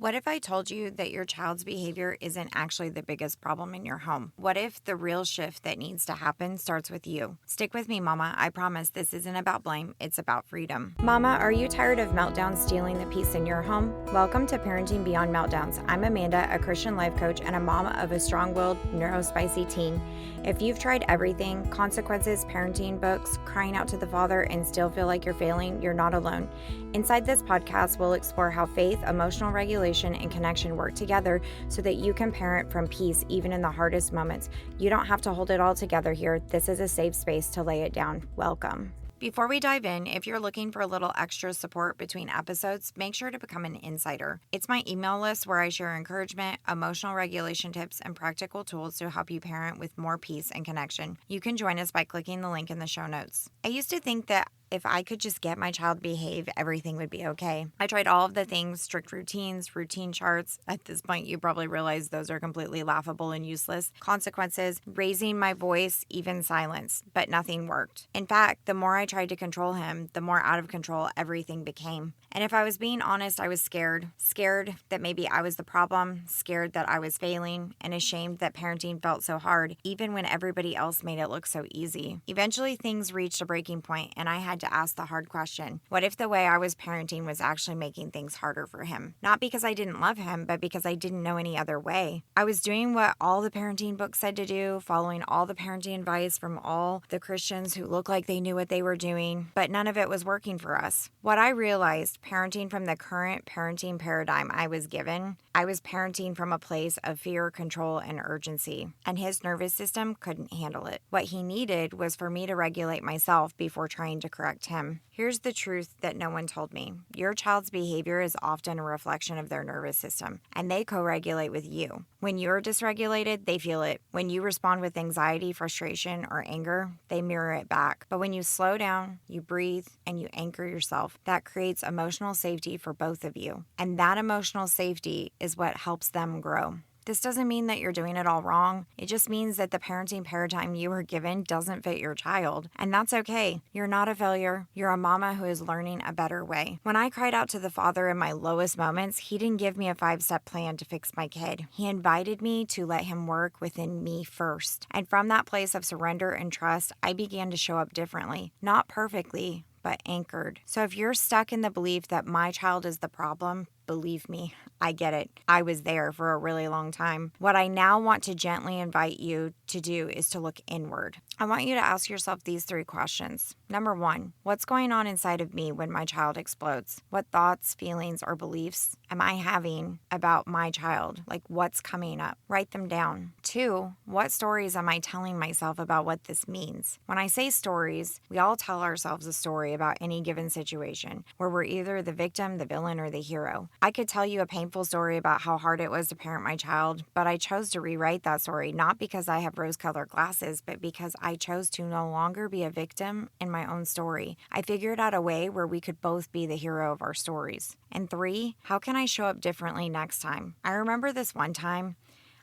What if I told you that your child's behavior isn't actually the biggest problem in your home? What if the real shift that needs to happen starts with you? Stick with me, Mama. I promise this isn't about blame, it's about freedom. Mama, are you tired of meltdowns stealing the peace in your home? Welcome to Parenting Beyond Meltdowns. I'm Amanda, a Christian life coach and a mama of a strong-willed, neurospicy teen. If you've tried everything, consequences, parenting books, crying out to the Father, and still feel like you're failing, you're not alone. Inside this podcast, we'll explore how faith, emotional regulation, and connection work together so that you can parent from peace even in the hardest moments. You don't have to hold it all together here. This is a safe space to lay it down. Welcome. Before we dive in, if you're looking for a little extra support between episodes, make sure to become an insider. It's my email list where I share encouragement, emotional regulation tips, and practical tools to help you parent with more peace and connection. You can join us by clicking the link in the show notes. I used to think that if I could just get my child to behave, everything would be okay. I tried all of the things, strict routines, routine charts. At this point, you probably realize those are completely laughable and useless. Consequences, raising my voice, even silence, but nothing worked. In fact, the more I tried to control him, the more out of control everything became. And if I was being honest, I was scared. Scared that maybe I was the problem, scared that I was failing, and ashamed that parenting felt so hard, even when everybody else made it look so easy. Eventually, things reached a breaking point, and I had to ask the hard question. What if the way I was parenting was actually making things harder for him? Not because I didn't love him, but because I didn't know any other way. I was doing what all the parenting books said to do, following all the parenting advice from all the Christians who looked like they knew what they were doing, but none of it was working for us. What I realized, parenting from the current parenting paradigm I was given, I was parenting from a place of fear, control, and urgency, and his nervous system couldn't handle it. What he needed was for me to regulate myself before trying to correct him. Here's the truth that no one told me. Your child's behavior is often a reflection of their nervous system, and they co-regulate with you. When you're dysregulated, they feel it. When you respond with anxiety, frustration, or anger, they mirror it back. But when you slow down, you breathe, and you anchor yourself, that creates emotional safety for both of you. And that emotional safety is what helps them grow. This doesn't mean that you're doing it all wrong. It just means that the parenting paradigm you were given doesn't fit your child. And that's okay. You're not a failure. You're a mama who is learning a better way. When I cried out to the Father in my lowest moments, he didn't give me a 5-step plan to fix my kid. He invited me to let him work within me first. And from that place of surrender and trust, I began to show up differently. Not perfectly, but anchored. So if you're stuck in the belief that my child is the problem, believe me, I get it. I was there for a really long time. What I now want to gently invite you to do is to look inward. I want you to ask yourself these 3 questions. Number 1, what's going on inside of me when my child explodes? What thoughts, feelings, or beliefs am I having about my child? Like, what's coming up? Write them down. 2, what stories am I telling myself about what this means? When I say stories, we all tell ourselves a story about any given situation where we're either the victim, the villain, or the hero. I could tell you a painful story about how hard it was to parent my child, but I chose to rewrite that story, not because I have rose-colored glasses, but because I chose to no longer be a victim in my own story. I figured out a way where we could both be the hero of our stories. And 3, how can I show up differently next time? I remember this one time,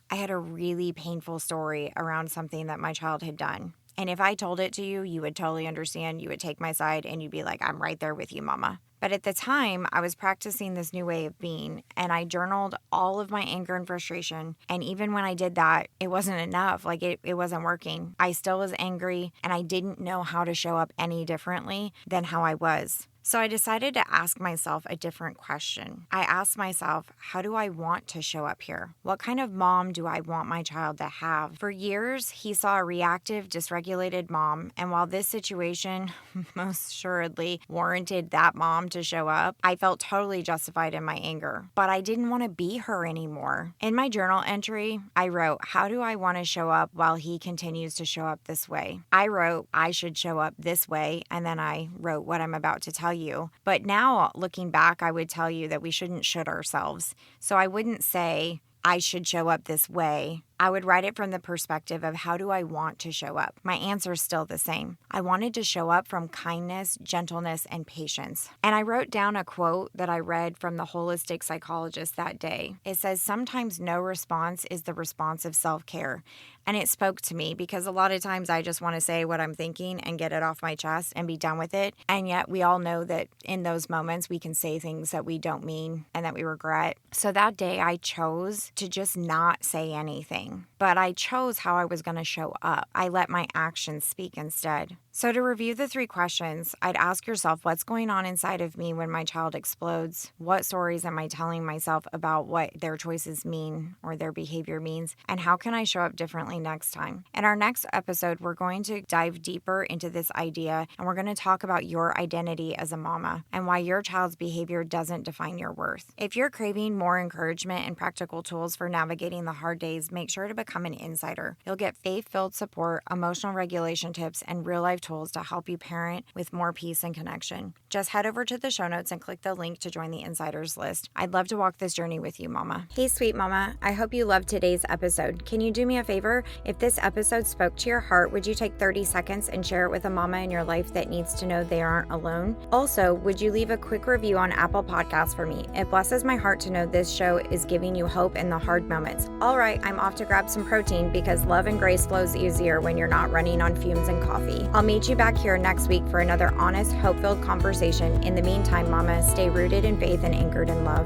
I had a really painful story around something that my child had done. And if I told it to you, you would totally understand. You would take my side and you'd be like, I'm right there with you, Mama. But at the time, I was practicing this new way of being, and I journaled all of my anger and frustration. And even when I did that, it wasn't enough. Like, it wasn't working. I still was angry, and I didn't know how to show up any differently than how I was. So I decided to ask myself a different question. I asked myself, how do I want to show up here? What kind of mom do I want my child to have? For years, he saw a reactive, dysregulated mom, and while this situation most assuredly warranted that mom to show up, I felt totally justified in my anger. But I didn't want to be her anymore. In my journal entry, I wrote, how do I want to show up while he continues to show up this way? I wrote, I should show up this way, and then I wrote what I'm about to tell you. But now, looking back, I would tell you that we shouldn't should ourselves. So I wouldn't say, I should show up this way. I would write it from the perspective of how do I want to show up? My answer is still the same. I wanted to show up from kindness, gentleness, and patience. And I wrote down a quote that I read from the holistic psychologist that day. It says, sometimes no response is the response of self-care. And it spoke to me because a lot of times I just want to say what I'm thinking and get it off my chest and be done with it. And yet we all know that in those moments we can say things that we don't mean and that we regret. So that day I chose to just not say anything, but I chose how I was going to show up. I let my actions speak instead. So to review the 3 questions, I'd ask yourself, what's going on inside of me when my child explodes? What stories am I telling myself about what their choices mean or their behavior means? And how can I show up differently next time? In our next episode, we're going to dive deeper into this idea, and we're going to talk about your identity as a mama and why your child's behavior doesn't define your worth. If you're craving more encouragement and practical tools for navigating the hard days, make sure to become an insider. You'll get faith-filled support, emotional regulation tips, and real-life tools to help you parent with more peace and connection. Just head over to the show notes and click the link to join the Insiders list. I'd love to walk this journey with you, Mama. Hey, sweet Mama. I hope you loved today's episode. Can you do me a favor? If this episode spoke to your heart, would you take 30 seconds and share it with a mama in your life that needs to know they aren't alone? Also, would you leave a quick review on Apple Podcasts for me? It blesses my heart to know this show is giving you hope in the hard moments. All right, I'm off to grab some protein because love and grace flows easier when you're not running on fumes and coffee. I'll meet you back here next week for another honest, hope-filled conversation. In the meantime, Mama, stay rooted in faith and anchored in love.